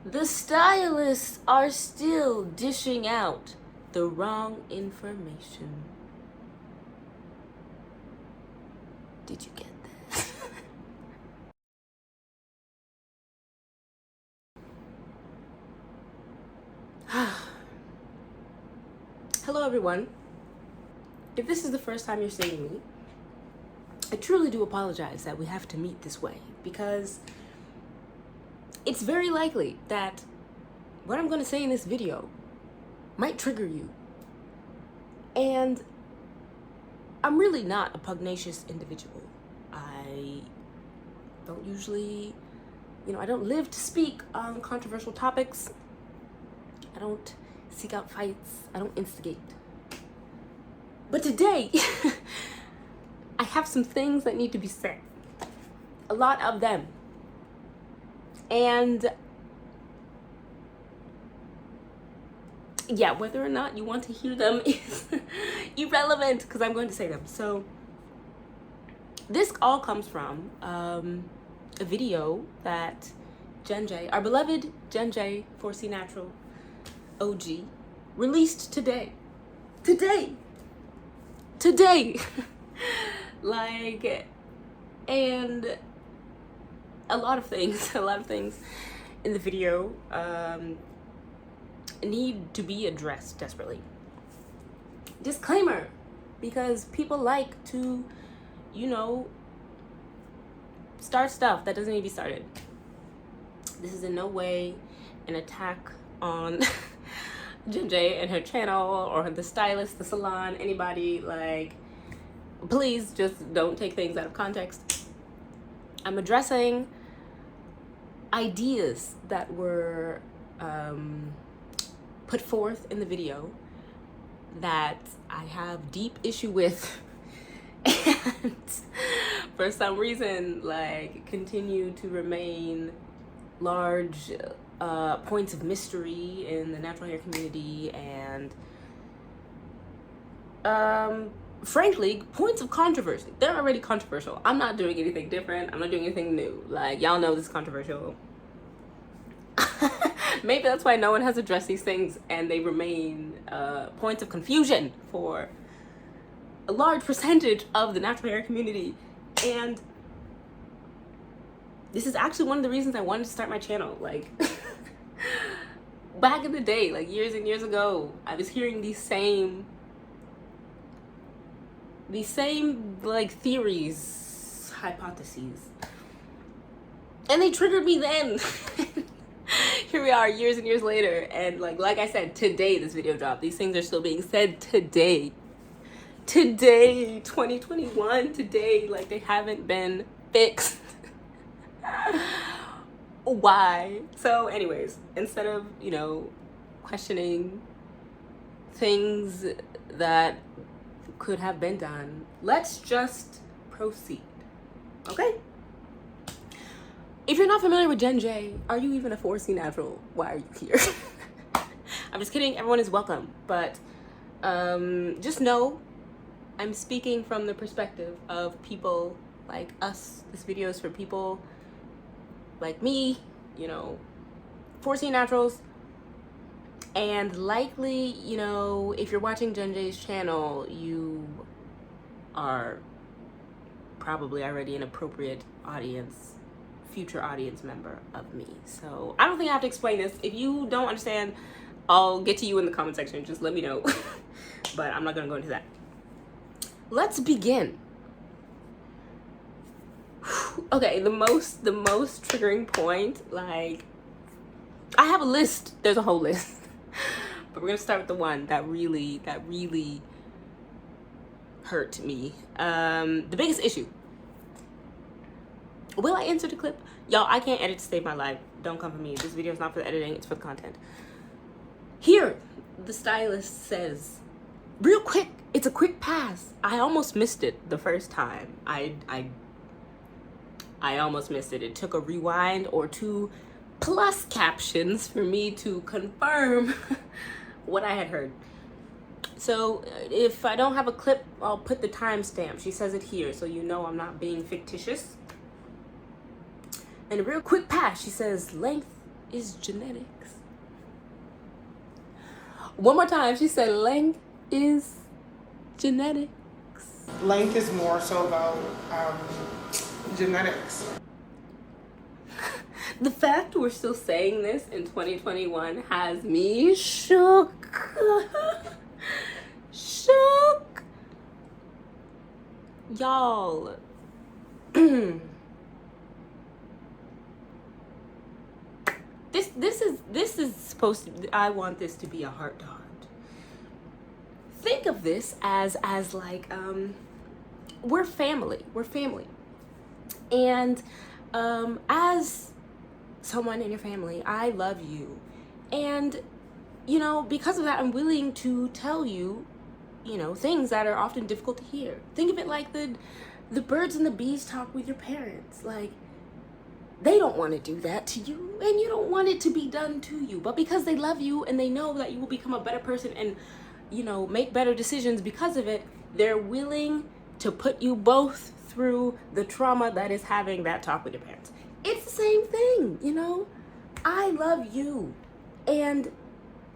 The stylists are still dishing out the wrong information. Did you get that? Hello, everyone. If this is the first time you're seeing me, I truly do apologize that we have to meet this way, because it's very likely that what I'm going to say in this video might trigger you. And I'm really not a pugnacious individual. I don't usually, I don't live to speak on controversial topics. I don't seek out fights. I don't instigate. But today, I have some things that need to be said. A lot of them. And yeah, whether or not you want to hear them is irrelevant, because I'm going to say them. So this all comes from a video that Jenn J, our beloved Jenn J, 4C Natural OG, released today. Like, and a lot of things in the video need to be addressed desperately. Disclaimer, because people like to, start stuff that doesn't need to be started. This is in no way an attack on Jenn J and her channel, or the stylist, the salon, anybody. Like, please just don't take things out of context. I'm addressing ideas that were put forth in the video that I have deep issue with, and for some reason, like, continue to remain large points of mystery in the natural hair community, and frankly, points of controversy. They're already controversial. I'm not doing anything different. I'm not doing anything new. Like, y'all know this is controversial. Maybe that's why no one has addressed these things, and they remain points of confusion for a large percentage of the natural hair community. And this is actually one of the reasons I wanted to start my channel. Like, back in the day, like years and years ago, I was hearing these same like theories, hypotheses, and they triggered me then. Here we are years and years later, and like I said, today this video dropped. These things are still being said today, 2021, today. Like, they haven't been fixed. Why? So anyways, instead of questioning things that could have been done, let's just proceed. Okay? If you're not familiar with Jenn J, are you even a 4C Natural? Why are you here? I'm just kidding. Everyone is welcome. But just know I'm speaking from the perspective of people like us. This video is for people like me, 4C Naturals. And likely, if you're watching Jenn J's channel, you are probably already an appropriate audience, future audience member of me. So I don't think I have to explain this. If you don't understand, I'll get to you in the comment section. Just let me know. But I'm not gonna go into that. Let's begin. Okay, the most triggering point, like, I have a list. There's a whole list. But we're gonna start with the one that really hurt me. The biggest issue. Will I insert a clip? Y'all, I can't edit to save my life. Don't come for me. This video is not for the editing, it's for the content. Here, the stylist says, real quick, it's a quick pass. I almost missed it the first time. I almost missed it. It took a rewind or two plus captions for me to confirm what I had heard. So if I don't have a clip, I'll put the timestamp. She says it here, so you know I'm not being fictitious. And a real quick pass, she says length is genetics. One more time, she said length is genetics. Length is more so about genetics. The fact we're still saying this in 2021 has me shook. Shook. Y'all. This is supposed to, I want this to be a heart to heart. Think of this as like we're family. And as someone in your family, I love you. And because of that, I'm willing to tell you, things that are often difficult to hear. Think of it like the birds and the bees talk with your parents. Like, they don't want to do that to you, and you don't want it to be done to you. But because they love you and they know that you will become a better person and, make better decisions because of it, they're willing to put you both through the trauma that is having that talk with your parents. It's the same thing, I love you, and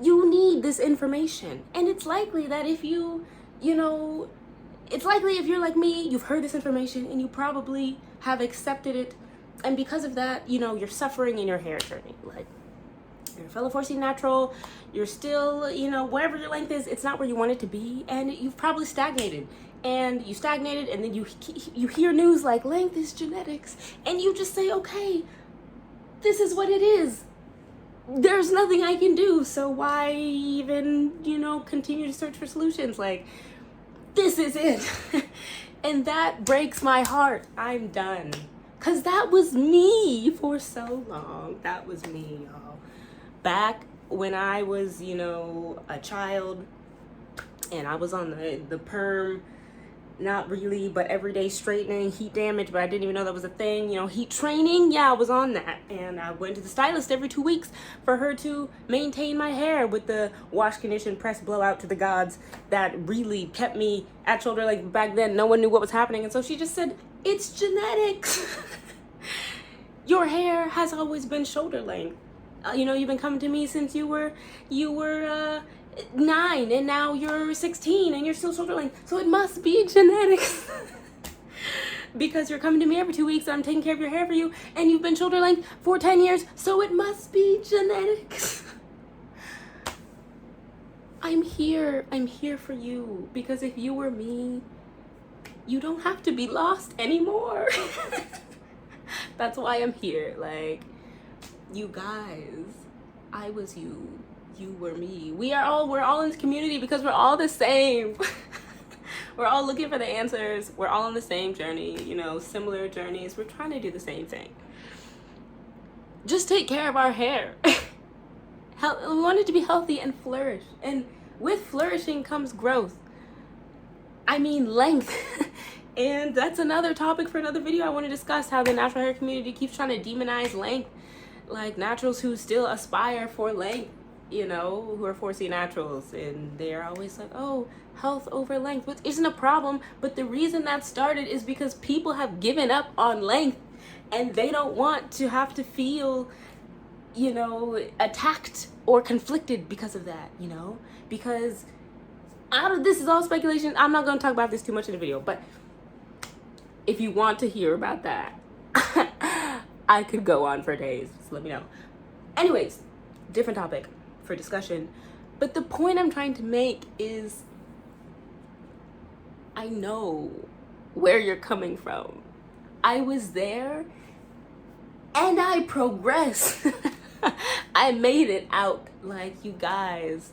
you need this information. And it's likely that if it's likely if you're like me, you've heard this information and you probably have accepted it. And because of that, you're suffering in your hair journey. Like, you're a fellow 4C natural, you're still, wherever your length is, it's not where you want it to be. And you've probably stagnated. And you stagnated, and then you hear news like length is genetics. And you just say, okay, this is what it is. There's nothing I can do. So why even, continue to search for solutions? Like, this is it. And that breaks my heart. I'm done. Because that was me for so long. That was me, y'all. Back when I was, a child, and I was on the perm, not really, but everyday straightening, heat damage, but I didn't even know that was a thing. Heat training, yeah, I was on that. And I went to the stylist every 2 weeks for her to maintain my hair with the wash, condition, press, blowout to the gods that really kept me at shoulder length. Back then, no one knew what was happening. And so she just said, it's genetics. Your hair has always been shoulder length. You've been coming to me since you were 9, and now you're 16 and you're still shoulder length. So it must be genetics. Because you're coming to me every 2 weeks and I'm taking care of your hair for you, and you've been shoulder length for 10 years. So it must be genetics. I'm here for you, because if you were me, you don't have to be lost anymore. That's why I'm here. Like, you guys, I was you. You were me. We're all in this community because we're all the same. We're all looking for the answers. We're all on the same journey, similar journeys. We're trying to do the same thing. Just take care of our hair. We want it to be healthy and flourish. And with flourishing comes growth. I mean, length. And that's another topic for another video. I want to discuss how the natural hair community keeps trying to demonize length. Like, naturals who still aspire for length, who are 4C naturals. And they're always like, oh, health over length, which isn't a problem. But the reason that started is because people have given up on length. And they don't want to have to feel, attacked or conflicted because of that, Because this is all speculation. I'm not going to talk about this too much in the video, but if you want to hear about that, I could go on for days. Just let me know. Anyways, different topic for discussion. But the point I'm trying to make is, I know where you're coming from. I was there and I progressed. I made it out. Like, you guys,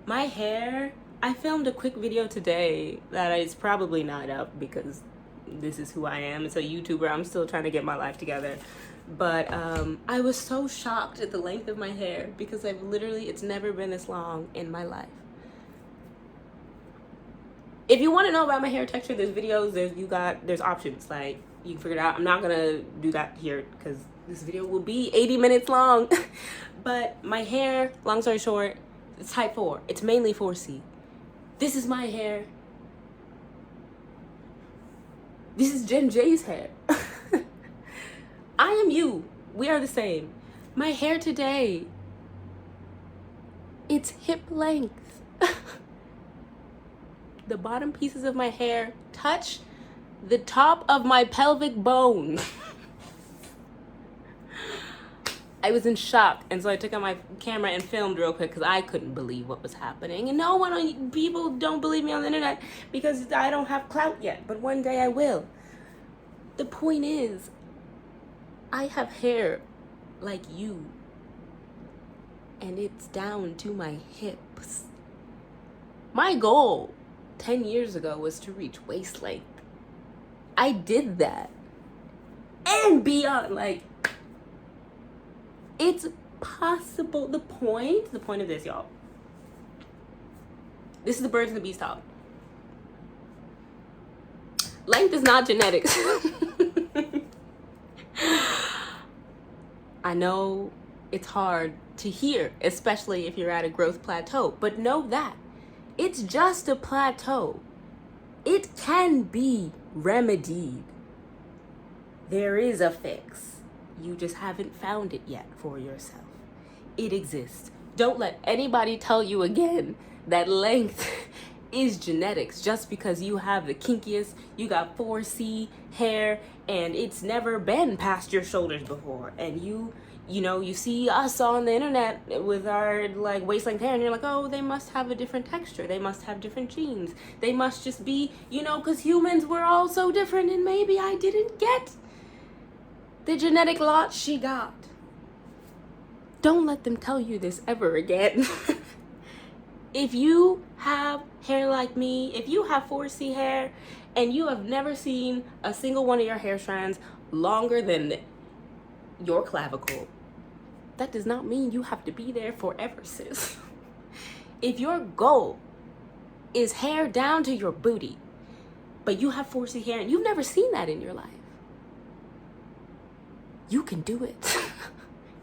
my hair, I filmed a quick video today that is probably not up because this is who I am. It's a YouTuber. I'm still trying to get my life together. But I was so shocked at the length of my hair because it's never been this long in my life. If you want to know about my hair texture, there's videos, there's options. Like, you can figure it out. I'm not gonna do that here because this video will be 80 minutes long. But my hair, long story short, it's type 4. It's mainly 4C. This is my hair. This is Jenn J's hair. I am you. We are the same. My hair today, it's hip length. The bottom pieces of my hair touch the top of my pelvic bone. I was in shock, and so I took out my camera and filmed real quick because I couldn't believe what was happening. And people don't believe me on the internet because I don't have clout yet, but one day I will. The point is, I have hair like you, and it's down to my hips. My goal 10 years ago was to reach waist length. I did that. And beyond, like, it's possible. The point of this, y'all, this is the birds and the bees talk. Length is not genetics. I know it's hard to hear, especially if you're at a growth plateau, but know that it's just a plateau. It can be remedied. There is a fix. You just haven't found it yet for yourself. It exists. Don't let anybody tell you again that length is genetics just because you have the kinkiest, you got 4C hair, and it's never been past your shoulders before. And you see us on the internet with our like waist length hair, and you're like, oh, they must have a different texture. They must have different genes. They must just be, because humans were all so different, and maybe I didn't get the genetic lot she got. Don't let them tell you this ever again. If you have hair like me, if you have 4C hair, and you have never seen a single one of your hair strands longer than your clavicle, that does not mean you have to be there forever, sis. If your goal is hair down to your booty, but you have 4C hair and you've never seen that in your life, you can do it.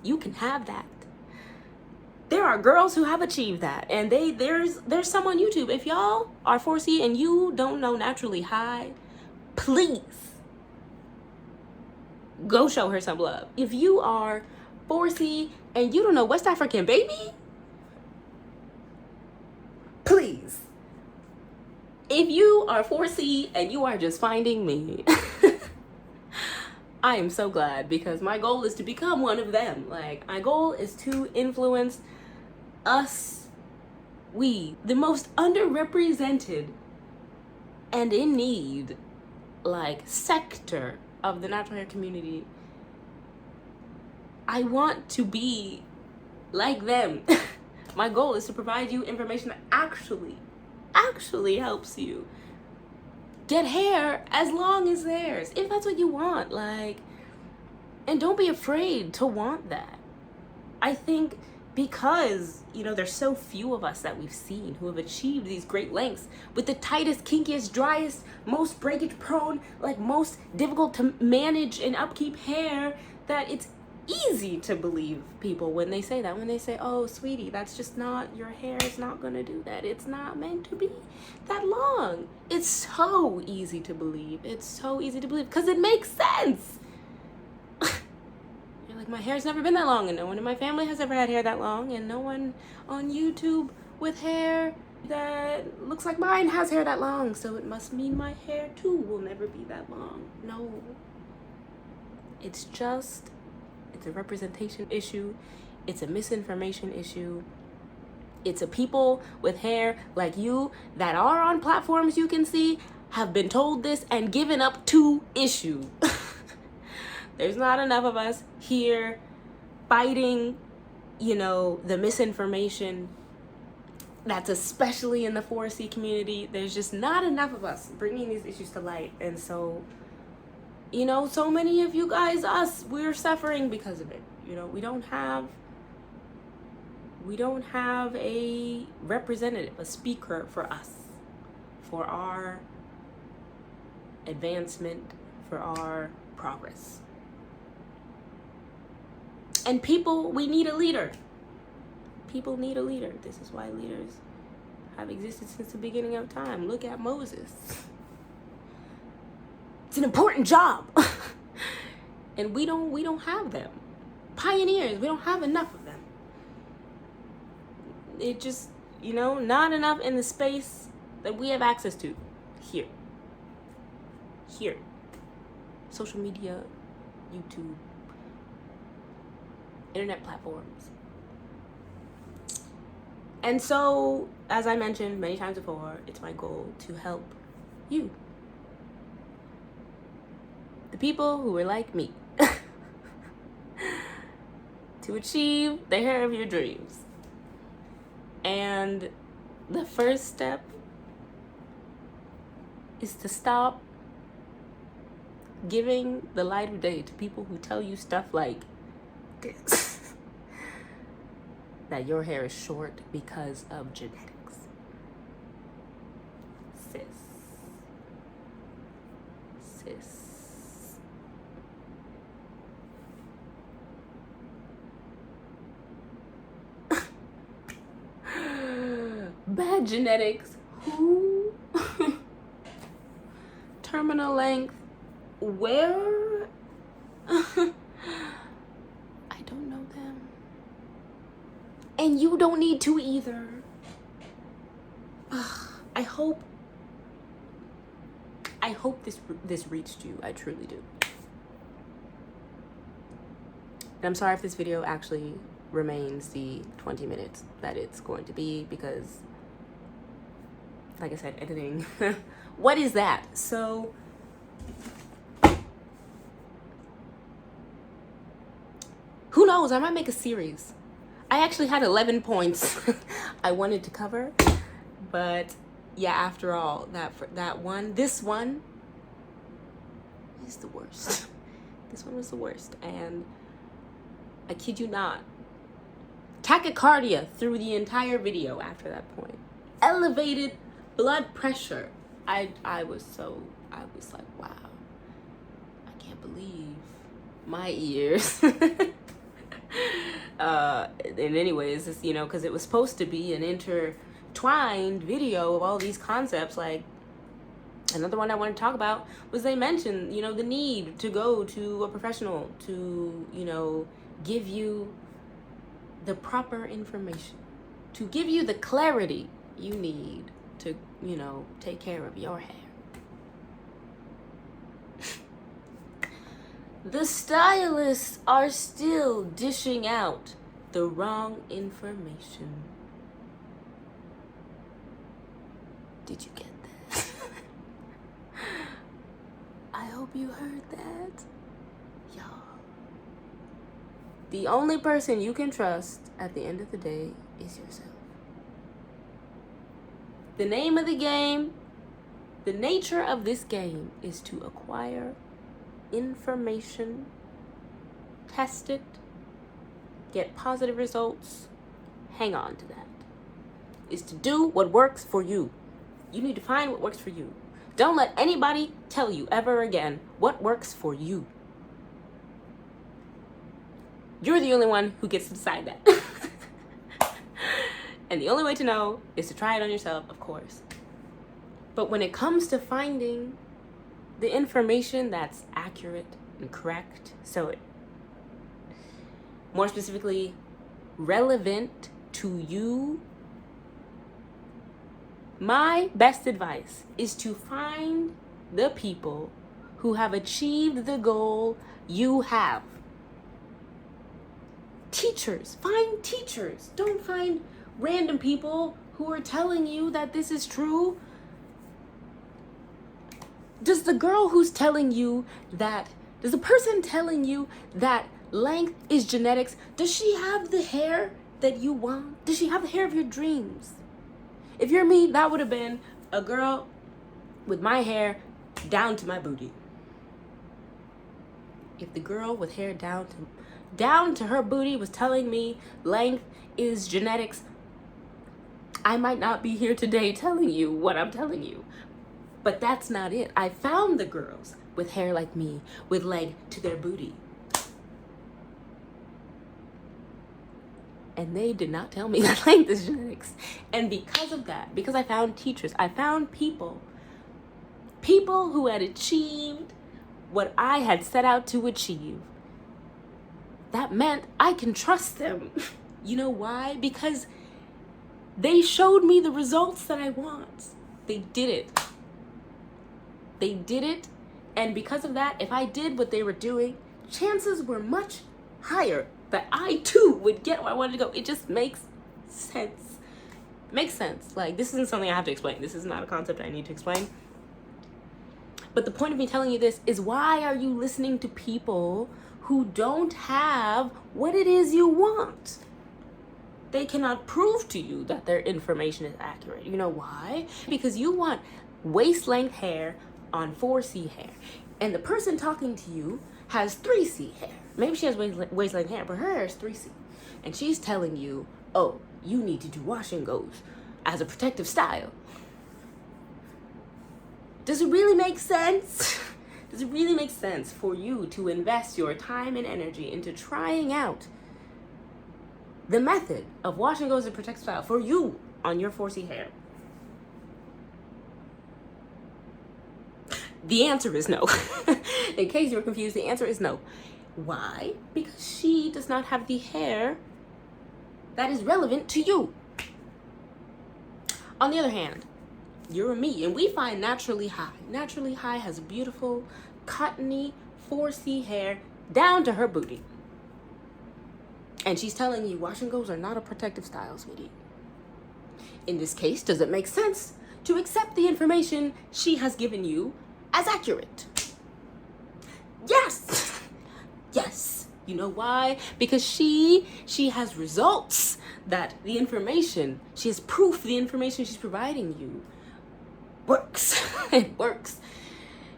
You can have that. There are girls who have achieved that, and there's some on YouTube. If y'all are 4C and you don't know naturally high, please go show her some love. If you are 4C and you don't know West African baby, please. If you are 4C and you are just finding me, I am so glad, because my goal is to become one of them. Like, my goal is to influence us, the most underrepresented and in need, like, sector of the natural hair community. I want to be like them. My goal is to provide you information that actually helps you get hair as long as theirs, if that's what you want. Like, and don't be afraid to want that. I think because, there's so few of us that we've seen who have achieved these great lengths with the tightest, kinkiest, driest, most breakage prone, like most difficult to manage and upkeep hair, that it's easy to believe people when they say that. When they say, oh, sweetie, that's just not, your hair is not gonna do that. It's not meant to be that long. It's so easy to believe. It's so easy to believe because it makes sense. You're like, my hair's never been that long, and no one in my family has ever had hair that long, and no one on YouTube with hair that looks like mine has hair that long, so it must mean my hair too will never be that long. No. It's a representation issue. It's a misinformation issue. It's a people with hair like you that are on platforms you can see have been told this and given up to issue. There's not enough of us here fighting, the misinformation that's especially in the 4C community. There's just not enough of us bringing these issues to light. And so, so many of you guys, we're suffering because of it. We don't have a representative, a speaker for us, for our advancement, for our progress. And we need a leader. People need a leader. This is why leaders have existed since the beginning of time. Look at Moses. It's an important job. And we don't have them. pioneers. We don't have enough of them. It just, not enough in the space that we have access to here. Social media, YouTube, internet platforms. And so, as I mentioned many times before, it's my goal to help you, the people who are like me, to achieve the hair of your dreams. And the first step is to stop giving the light of day to people who tell you stuff like this. That your hair is short because of genetics. Sis. Bad genetics. Who? Terminal length. Where? I don't know them. And you don't need to either. I hope this reached you. I truly do. And I'm sorry if this video actually remains the 20 minutes that it's going to be, because like I said, editing. What is that? So who knows? I might make a series. I actually had 11 points I wanted to cover, but yeah, after all, this one is the worst. This one was the worst, and I kid you not, tachycardia through the entire video after that point. Elevated blood pressure. I was like, wow, I can't believe my ears. And anyways, it's, because it was supposed to be an intertwined video of all these concepts. Like, another one I want to talk about was they mentioned, the need to go to a professional to, give you the proper information, to give you the clarity you need to, take care of your hair. The stylists are still dishing out the wrong information. Did you get that? I hope you heard that. Y'all. The only person you can trust at the end of the day is yourself. The name of the game, the nature of this game is to acquire information, test it, get positive results, hang on to that. Is to do what works for you. You need to find what works for you. Don't let anybody tell you ever again what works for you. You're the only one who gets to decide that. And the only way to know is to try it on yourself, of course. But when it comes to finding the information that's accurate and correct, so more specifically relevant to you, my best advice is to find the people who have achieved the goal you have. Teachers. Find teachers. Don't find random people who are telling you that this is true. Does the person telling you that length is genetics, does she have the hair that you want? Does she have the hair of your dreams? If you're me, that would have been a girl with my hair down to my booty. If the girl with hair down to her booty was telling me length is genetics, I might not be here today telling you what I'm telling you. But that's not it. I found the girls with hair like me, with leg to their booty. And they did not tell me that length is genetics. And because of that, because I found teachers, I found people who had achieved what I had set out to achieve. that meant I can trust them. You know why? Because they showed me the results that I want. They did it. They did it. And because of that, if I did what they were doing, chances were much higher that I too would get where I wanted to go. It just makes sense. Makes sense. Like, this isn't something I have to explain. This is not a concept I need to explain. But the point of me telling you this is, why are you listening to people who don't have what it is you want? They cannot prove to you that their information is accurate. You know why? Because you want waist-length hair on 4C hair. And the person talking to you has 3C hair. Maybe she has waist-length hair, but her hair is 3C. And she's telling you, oh, you need to do wash and goes as a protective style. Does it really make sense? Does it really make sense for you to invest your time and energy into trying out the method of wash and goes as a protective style for you on your 4C hair? The answer is no. In case you were confused, the answer is no. Why? Because she does not have the hair that is relevant to you. On the other hand, you're me, and we find Naturally High. Naturally High has beautiful, cottony, 4C hair down to her booty. And she's telling you wash and goes are not a protective style, sweetie. In this case, does it make sense to accept the information she has given you as accurate? Yes. Yes. You know why? Because she has results that the information, she has proof the information she's providing you works. It works.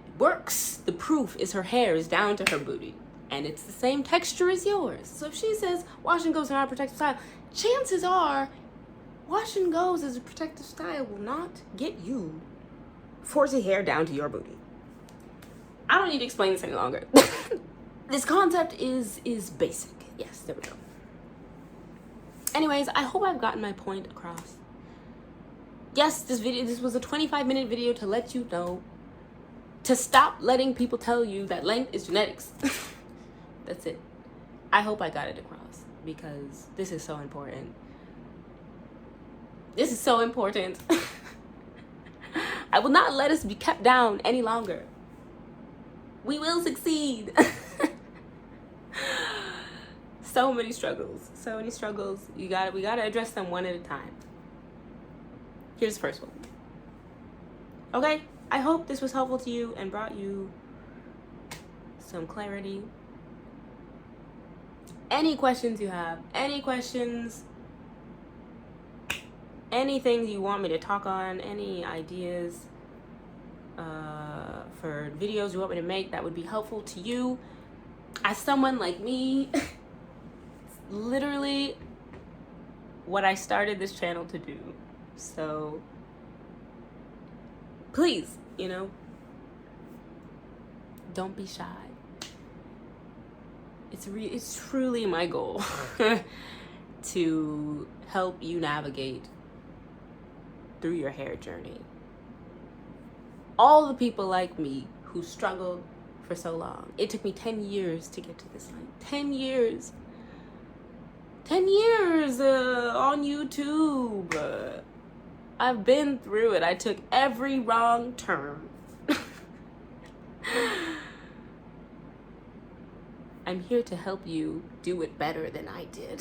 It works. The proof is her hair is down to her booty. And it's the same texture as yours. So if she says wash and goes are not a protective style, chances are wash and goes as a protective style will not get you 4C hair down to your booty. I don't need to explain this any longer. This concept is basic. Yes, there we go. Anyways, I hope I've gotten my point across. Yes, this was a 25-minute video to let you know to stop letting people tell you that length is genetics. That's it. I hope I got it across because this is so important. This is so important. I will not let us be kept down any longer. We will succeed. So many struggles. So many struggles. We gotta address them one at a time. Here's the first one. Okay, I hope this was helpful to you and brought you some clarity. Any questions you have, any questions, anything you want me to talk on, any ideas for videos you want me to make that would be helpful to you, as someone like me, it's literally what I started this channel to do. So please, don't be shy. It's truly my goal to help you navigate through your hair journey. All the people like me who struggled for so long. It took me 10 years to get to this line. 10 years. 10 years on YouTube. I've been through it. I took every wrong turn. I'm here to help you do it better than I did.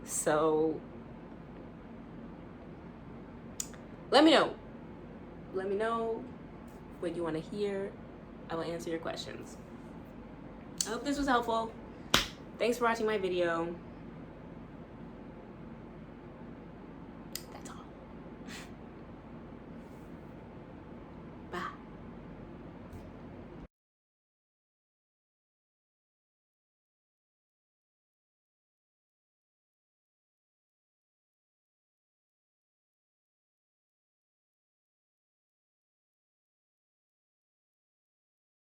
So let me know. Let me know what you want to hear. I will answer your questions. I hope this was helpful. Thanks for watching my video.